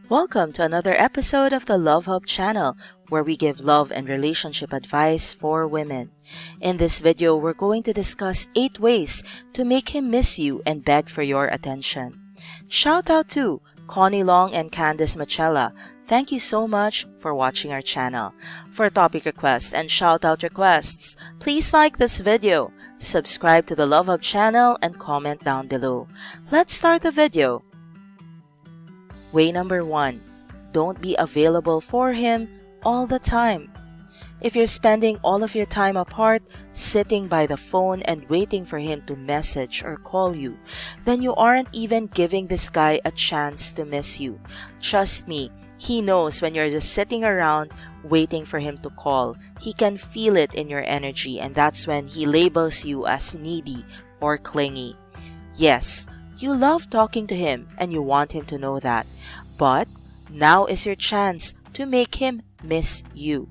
Welcome to another episode of the Love Hub channel, where we give love and relationship advice for women. In this video, we're going to discuss 8 ways to make him miss you and beg for your attention. Shout out to Connie Long and Candice Machella. Thank you so much for watching our channel. For topic requests and shout out requests, please like this video, subscribe to the Love Hub channel, and comment down below. Let's start the video. Way number 1, don't be available for him all the time. If you're spending all of your time apart, sitting by the phone and waiting for him to message or call you, then you aren't even giving this guy a chance to miss you. Trust me, he knows when you're just sitting around waiting for him to call. He can feel it in your energy, and that's when he labels you as needy or clingy. Yes, you love talking to him and you want him to know that. But now is your chance to make him miss you.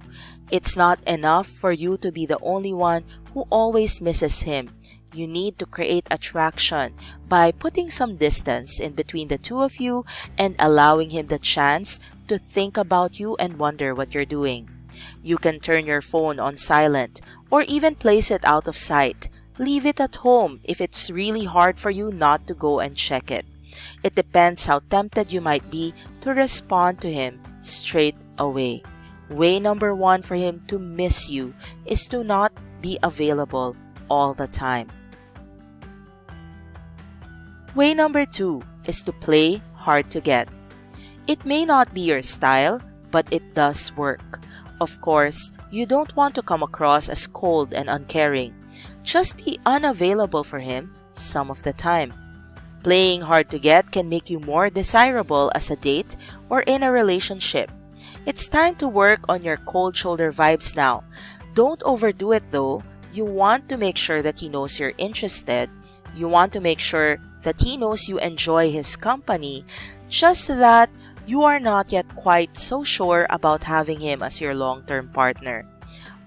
It's not enough for you to be the only one who always misses him. You need to create attraction by putting some distance in between the two of you and allowing him the chance to think about you and wonder what you're doing. You can turn your phone on silent or even place it out of sight. Leave it at home if it's really hard for you not to go and check it. It depends how tempted you might be to respond to him straight away. Way number 1 for him to miss you is to not be available all the time. Way number 2 is to play hard to get. It may not be your style, but it does work. Of course, you don't want to come across as cold and uncaring. Just be unavailable for him some of the time. Playing hard to get can make you more desirable as a date or in a relationship. It's time to work on your cold shoulder vibes now. Don't overdo it though. You want to make sure that he knows you're interested. You want to make sure that he knows you enjoy his company, just that you are not yet quite so sure about having him as your long-term partner.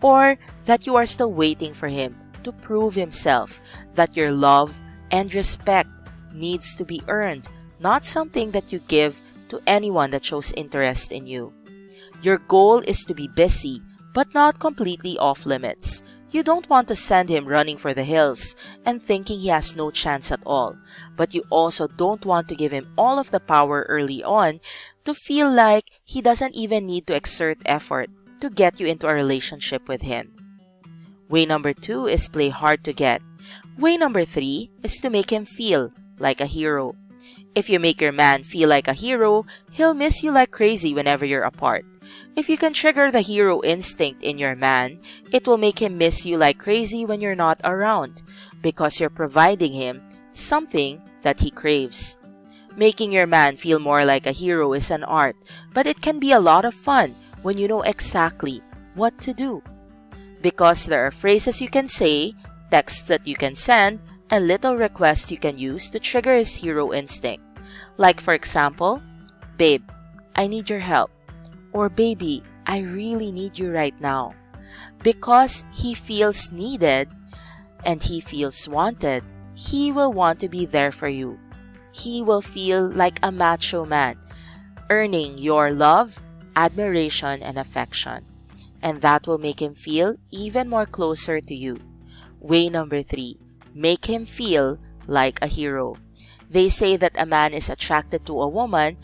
Or that you are still waiting for him to prove himself, that your love and respect needs to be earned, not something that you give to anyone that shows interest in you. Your goal is to be busy, but not completely off limits. You don't want to send him running for the hills and thinking he has no chance at all, but you also don't want to give him all of the power early on to feel like he doesn't even need to exert effort to get you into a relationship with him. Way number 2 is play hard to get. Way number 3 is to make him feel like a hero. If you make your man feel like a hero, he'll miss you like crazy whenever you're apart. If you can trigger the hero instinct in your man, it will make him miss you like crazy when you're not around, because you're providing him something that he craves. Making your man feel more like a hero is an art, but it can be a lot of fun when you know exactly what to do. Because there are phrases you can say, texts that you can send, and little requests you can use to trigger his hero instinct. Like for example, "Babe, I need your help." Or "Baby, I really need you right now." Because he feels needed and he feels wanted, he will want to be there for you. He will feel like a macho man, earning your love, admiration, and affection. And that will make him feel even more closer to you. Way number 3, make him feel like a hero. They say that a man is attracted to a woman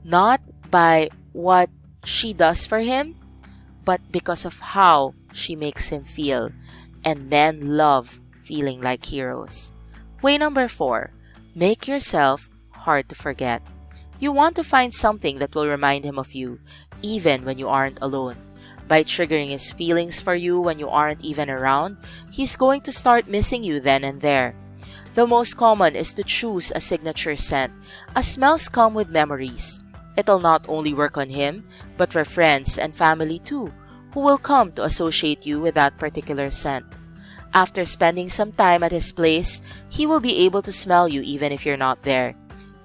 not by what she does for him, but because of how she makes him feel. And men love feeling like heroes. Way number 4, make yourself hard to forget. You want to find something that will remind him of you, even when you aren't alone. By triggering his feelings for you when you aren't even around, he's going to start missing you then and there. The most common is to choose a signature scent, as smells come with memories. It'll not only work on him, but for friends and family too, who will come to associate you with that particular scent. After spending some time at his place, he will be able to smell you even if you're not there.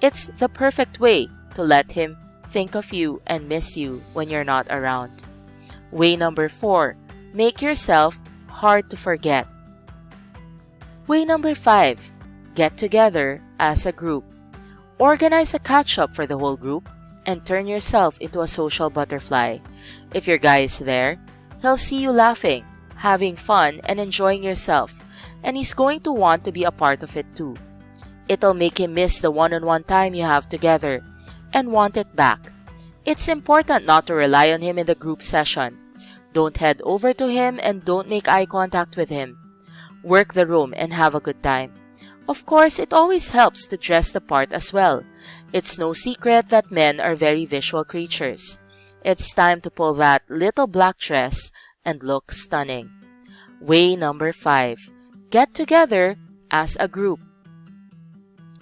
It's the perfect way to let him think of you and miss you when you're not around. Way number 4, make yourself hard to forget. Way number 5, get together as a group. Organize a catch-up for the whole group and turn yourself into a social butterfly. If your guy is there, he'll see you laughing, having fun, and enjoying yourself, and he's going to want to be a part of it too. It'll make him miss the one-on-one time you have together and want it back. It's important not to rely on him in the group session. Don't head over to him and don't make eye contact with him. Work the room and have a good time. Of course, it always helps to dress the part as well. It's no secret that men are very visual creatures. It's time to pull that little black dress and look stunning. Way number 5. Get together as a group.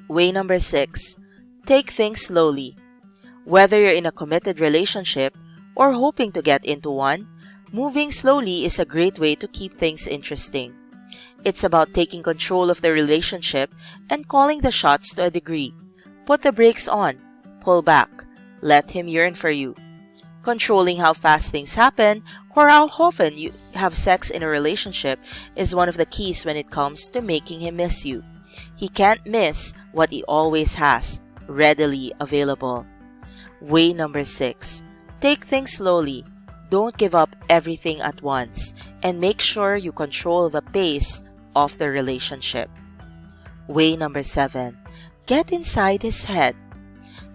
Way number 6. Take things slowly. Whether you're in a committed relationship or hoping to get into one, moving slowly is a great way to keep things interesting. It's about taking control of the relationship and calling the shots to a degree. Put the brakes on, pull back, let him yearn for you. Controlling how fast things happen or how often you have sex in a relationship is one of the keys when it comes to making him miss you. He can't miss what he always has, readily available. Way number 6. Take things slowly. Don't give up everything at once, and make sure you control the pace of the relationship. Way number 7. Get inside his head.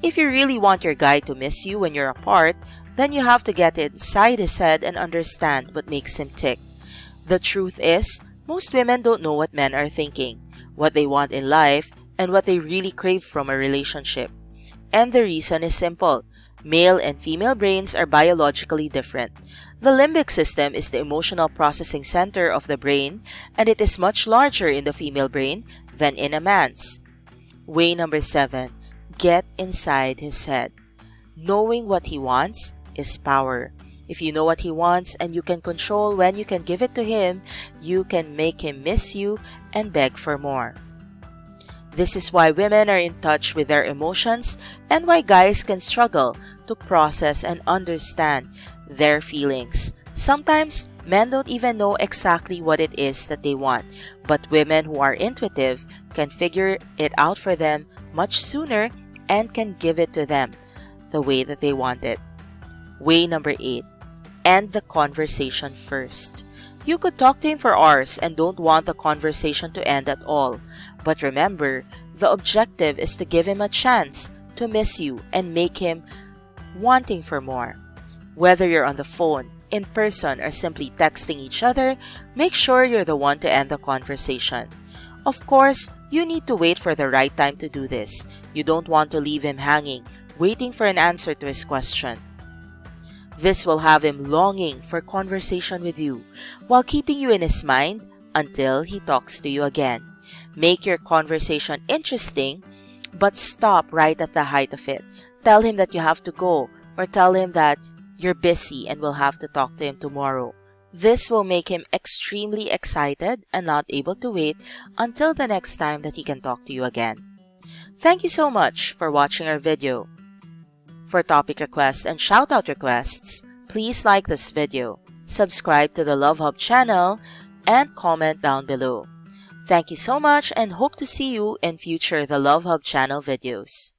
If you really want your guy to miss you when you're apart, then you have to get inside his head and understand what makes him tick. The truth is, most women don't know what men are thinking, what they want in life, and what they really crave from a relationship. And the reason is simple. Male and female brains are biologically different. The limbic system is the emotional processing center of the brain, and it is much larger in the female brain than in a man's. Way number 7. Get inside his head. Knowing what he wants is power. If you know what he wants and you can control when you can give it to him, you can make him miss you and beg for more. This is why women are in touch with their emotions and why guys can struggle to process and understand their feelings. Sometimes, men don't even know exactly what it is that they want, but women who are intuitive can figure it out for them much sooner and can give it to them the way that they want it. Way number 8. End the conversation first. You could talk to him for hours and don't want the conversation to end at all. But remember, the objective is to give him a chance to miss you and make him wanting for more. Whether you're on the phone, in person, or simply texting each other, make sure you're the one to end the conversation. Of course, you need to wait for the right time to do this. You don't want to leave him hanging, waiting for an answer to his question. This will have him longing for conversation with you, while keeping you in his mind until he talks to you again. Make your conversation interesting, but stop right at the height of it. Tell him that you have to go, or tell him that you're busy and will have to talk to him tomorrow. This will make him extremely excited and not able to wait until the next time that he can talk to you again. Thank you so much for watching our video. For topic requests and shoutout requests, please like this video, subscribe to the Love Hub channel, and comment down below. Thank you so much and hope to see you in future The Love Hub channel videos.